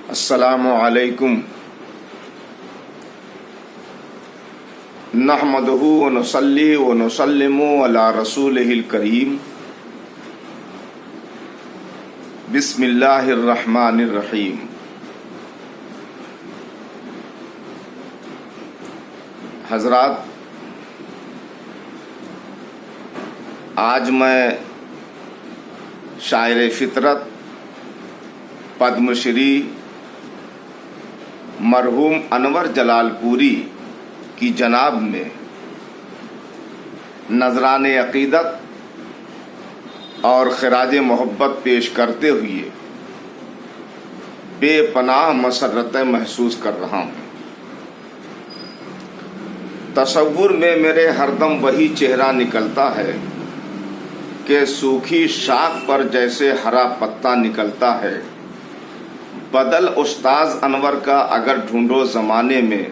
अस्सलामु अलैकुम नहमदुहु व नुसल्ली व नुसल्लिमु अला रसूलिहिल करीम बिस्मिल्लाहिर रहमानिर रहीम। हजरात, आज मैं शायर फितरत पद्मश्री मरहूम अनवर जलालपुरी की जनाब में नजराने अकीदत और खराज मोहब्बत पेश करते हुए बेपनाह मसरत महसूस कर रहा हूँ। तसव्वुर में मेरे हरदम वही चेहरा निकलता है कि सूखी शाख पर जैसे हरा पत्ता निकलता है। बदल उस्ताज अनवर का अगर ढूंढो ज़माने में,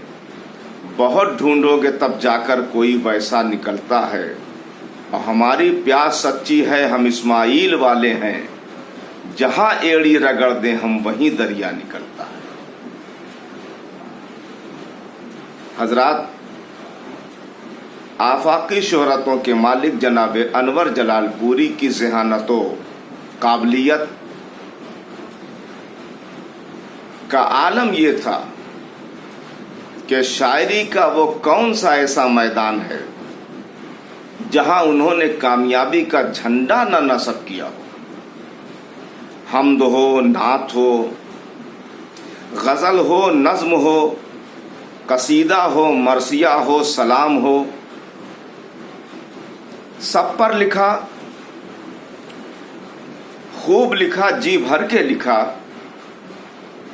बहुत ढूंढोगे तब जाकर कोई वैसा निकलता है। और हमारी प्यास सच्ची है, हम इस्माइल वाले हैं, जहां एड़ी रगड़ दें हम वहीं दरिया निकलता है। हजरात, आफाकी शोहरतों के मालिक जनाब अनवर जलालपुरी की ज़हानतो काबिलियत का आलम ये था कि शायरी का वो कौन सा ऐसा मैदान है जहां उन्होंने कामयाबी का झंडा न नस्ब किया हो। हम्द हो, नात हो, गज़ल हो, नज़्म हो, कसीदा हो, मरसिया हो, सलाम हो, सब पर लिखा, खूब लिखा, जी भर के लिखा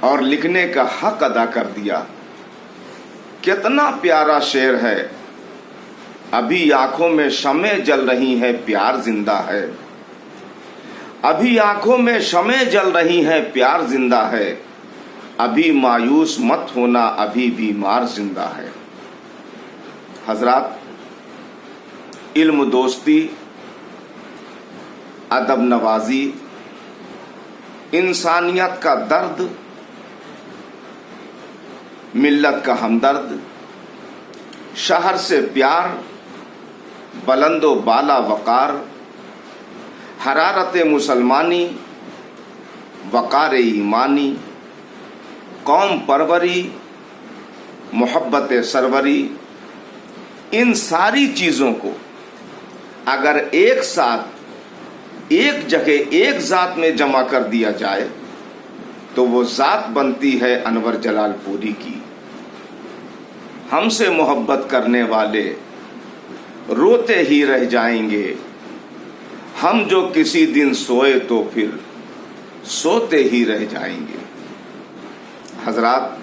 और लिखने का हक अदा कर दिया। कितना प्यारा शेर है। अभी आंखों में शमे जल रही है, प्यार जिंदा है। अभी आंखों में शमे जल रही है, प्यार जिंदा है। अभी मायूस मत होना, अभी बीमार जिंदा है। हजरात, इल्म दोस्ती, अदब नवाजी, इंसानियत का दर्द, मिल्लत का हमदर्द, शहर से प्यार, बुलंदो बाला वकार, हरारत मुसलमानी, वकार ईमानी, कौम परवरी, मोहब्बत सरवरी, इन सारी चीज़ों को अगर एक साथ एक जगह एक ज़ात में जमा कर दिया जाए तो वो ज़ात बनती है अनवर जलालपुरी की। हमसे मोहब्बत करने वाले रोते ही रह जाएंगे, हम जो किसी दिन सोए तो फिर सोते ही रह जाएंगे। हजरात,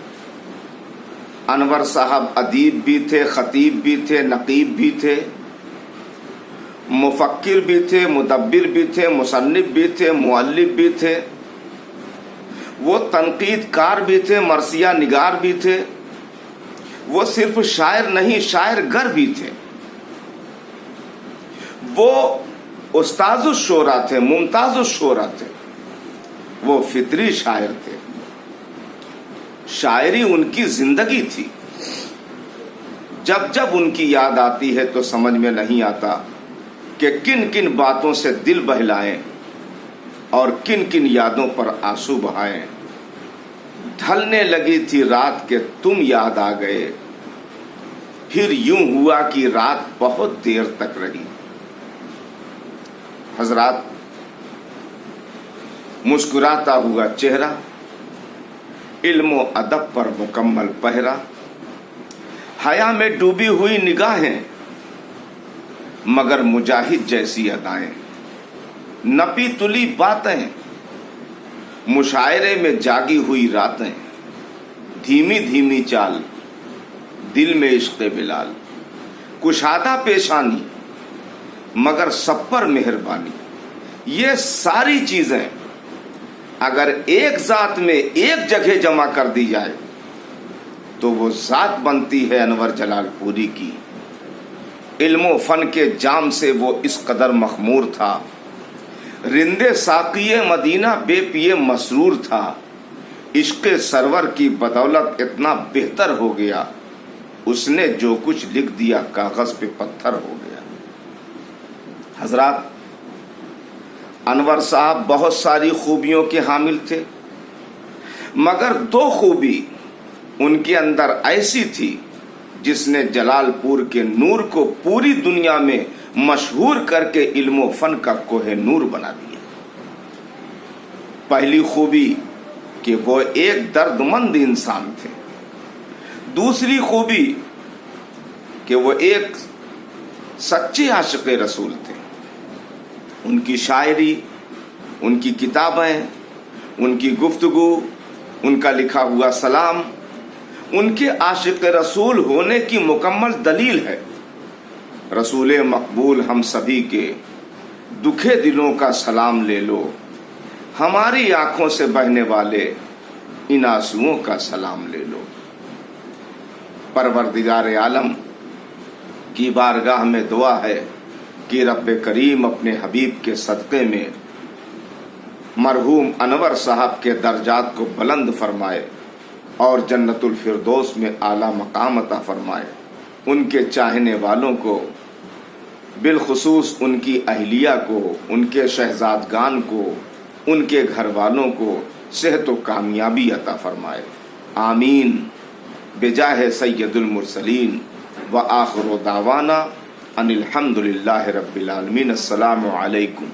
अनवर साहब अदीब भी थे, खतीब भी थे, नकीब भी थे, मुफक्किर भी थे, मुदब्बिर भी थे, मुसन्निफ भी थे, मुअल्लिफ भी थे। वो तनकीदकार भी थे, मरसिया निगार भी थे। वो सिर्फ शायर नहीं, शायर गर भी थे। वो उस्ताजुश शोरा थे, मुमताजुश शोरा थे। वो फितरी शायर थे। शायरी उनकी जिंदगी थी। जब जब उनकी याद आती है तो समझ में नहीं आता कि किन किन बातों से दिल बहलाएं और किन किन यादों पर आंसू बहाएं। ढलने लगी थी रात के तुम याद आ गए, फिर यूं हुआ कि रात बहुत देर तक रही। हजरात, मुस्कुराता हुआ चेहरा, इल्म अदब पर मुकम्मल पहरा, हया में डूबी हुई निगाहें, मगर मुजाहिद जैसी अदाएं, नपी तुली बातें, मुशायरे में जागी हुई रातें, धीमी धीमी चाल, दिल में इश्क़ बिलाल, कुशादा पेशानी, मगर सब पर मेहरबानी। ये सारी चीजें अगर एक जात में एक जगह जमा कर दी जाए तो वो जात बनती है अनवर जलालपुरी की। इल्म फन के जाम से वो इस कदर मखमूर था, रिंदे साकिये मदीना बेपिए मसरूर था, عشق سرور کی بدولت اتنا بہتر ہو گیا، اس نے جو کچھ لکھ دیا کاغذ پہ پتھر ہو گیا۔ حضرات، انور صاحب بہت ساری خوبیوں کے حامل تھے، مگر دو خوبی ان کے اندر ایسی تھی جس نے جلال پور کے نور کو پوری دنیا میں مشہور کر کے علم و فن کا کوہ نور بنا دیا۔ پہلی خوبی کہ وہ ایک درد مند انسان تھے، دوسری خوبی کہ وہ ایک سچے عاشق رسول تھے۔ ان کی شاعری، ان کی کتابیں، ان کی گفتگو، ان کا لکھا ہوا سلام ان کے عاشق رسول ہونے کی مکمل دلیل ہے۔ رسول مقبول ہم سبھی کے دکھے دلوں کا سلام لے لو، ہماری آنکھوں سے بہنے والے ان آنسوؤں کا سلام لے لو۔ پروردگار عالم کی بارگاہ میں دعا ہے کہ رب کریم اپنے حبیب کے صدقے میں مرحوم انور صاحب کے درجات کو بلند فرمائے اور جنت الفردوس میں اعلیٰ مقام عطا فرمائے۔ ان کے چاہنے والوں کو، بالخصوص ان کی اہلیہ کو، ان کے شہزادگان کو، ان کے گھر والوں کو صحت و کامیابی عطا فرمائے۔ آمین بجاہ سید المرسلین وآخر دعوانا ان الحمد للہ رب العالمین۔ السلام علیکم۔